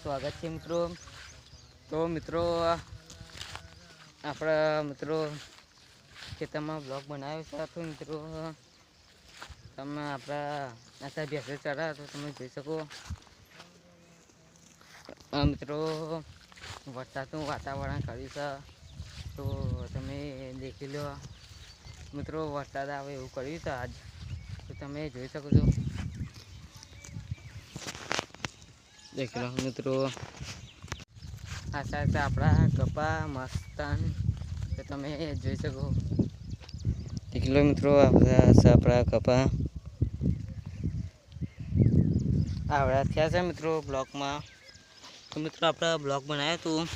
સ્વાગત છે મિત્રો. તો મિત્રો આપણા મિત્રો ખેતરમાં બ્લોગ બનાવ્યો છે. તો મિત્રો તમે આપણા ભેંસો ચરા તો તમે જોઈ શકો. મિત્રો વરસાદનું વાતાવરણ કર્યું છે તો તમે દેખી લો. મિત્રો વરસાદ આવે એવું કર્યું છે આજ, તો તમે જોઈ શકો છો. દેખી લો મિત્રો, આ સાથે આપણા કપા મસ્તાન તો તમે જોઈ શકો. દેખી લો મિત્રો, આપણા કપા આવડા થયા છે મિત્રો બ્લોકમાં. તો મિત્રો આપણે બ્લોગ બનાવ્યો હતું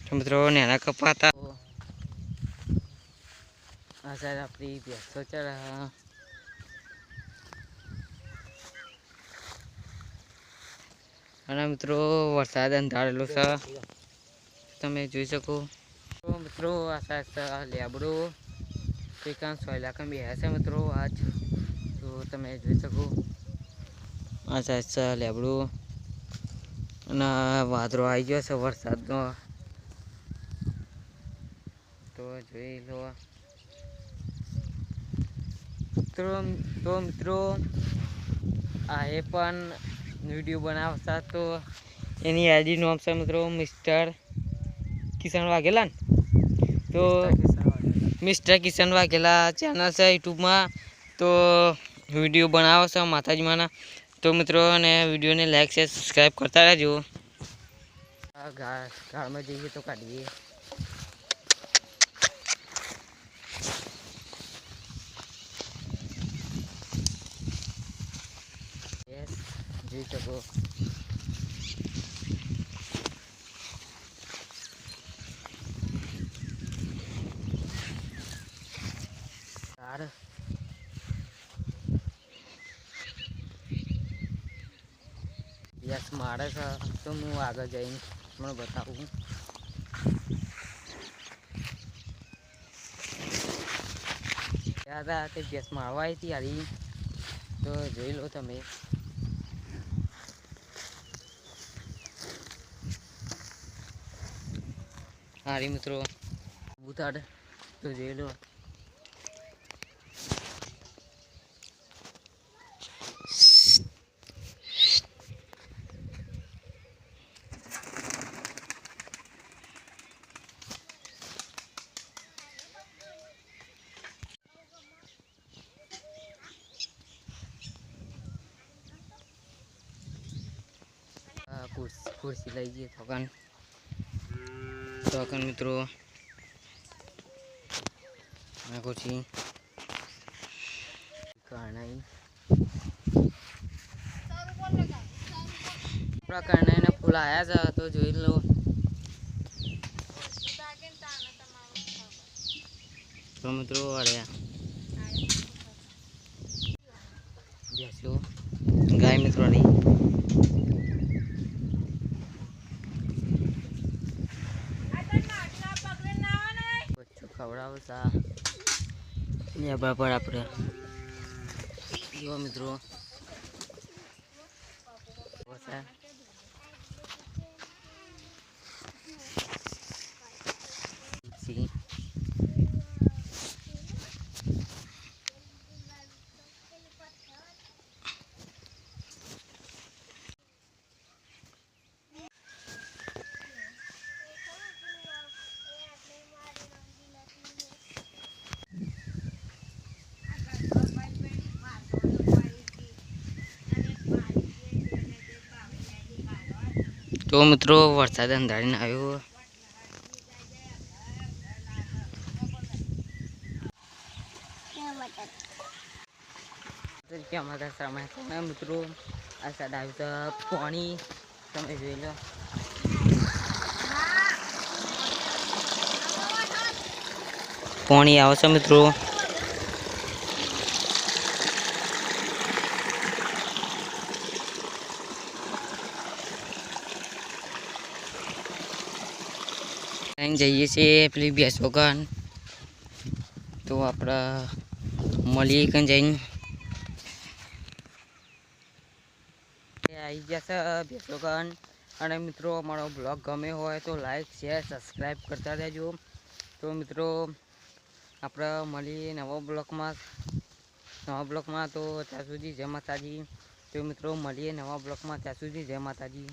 તો મિત્રો નાના કપા હતા. આ સાઈડ આપણી ભેંસો ચરા અને મિત્રો વરસાદ અંધારેલો છે તમે જોઈ શકો. તો મિત્રો આ સાઈડ લેબડો કંઈક સોયલા બેહ્યા છે મિત્રો આજ, તો તમે જોઈ શકો. આ સાઈડ લેબડું અને વાદળો આવી ગયો છે વરસાદનો, તો જોઈ લો. તો મિત્રો આ એ પણ વિડીયો બનાવતા તો એની આઈડી નામ છે મિત્રો મિસ્ટર કિશન વાઘેલા ને, તો મિસ્ટર કિશન વાઘેલા ચેનલ છે યુટ્યુબમાં. તો વિડીયો બનાવો છે માતાજીમાંના. તો મિત્રો અને વિડીયોને લાઈક છે સબસ્ક્રાઈબ કરતા રહેજો. ગાળમાં જઈએ તો કાઢીએ. જોઈ શકો. યસ મારે છે તો હું આગળ જઈને મને બતાવું. હતા તે ગેસ મારવા આવી હતી હારી, તો જોઈ લો તમે. હારી મિત્રો ઉતાડ તો જોઈ લો. ખુરશી લઈ જઈએ તોકન મિત્રો. આ ખુરશી કરણાઈના ફૂલ આવ્યા છે તો જોઈ લો. તો મિત્રો અડ્યા બેસલો ગાય મિત્રો અડી ખવડાવો સા બરાબર આપણે જો મિત્રો. તો મિત્રો વરસાદ અંધારીને આવ્યો. મિત્રો આ સાઈડ આવ્યું છે પાણી, તમે જોઈ લો. પાણી આવે છે મિત્રો. જઈએ છીએ પેલી ભેંસો કાન, તો આપણે મળીએ કાન જઈને. આવી ગયા છે ભેંસો કાન અને મિત્રો અમારો બ્લોગ ગમે હોય તો લાઈક શેર સબસ્ક્રાઈબ કરતા રહેજો. તો મિત્રો આપણે મળીએ નવા બ્લોગમાં. તો ત્યાં સુધી જય માતાજી. તો મિત્રો મળીએ નવા બ્લોગમાં, ત્યાં સુધી જય માતાજી.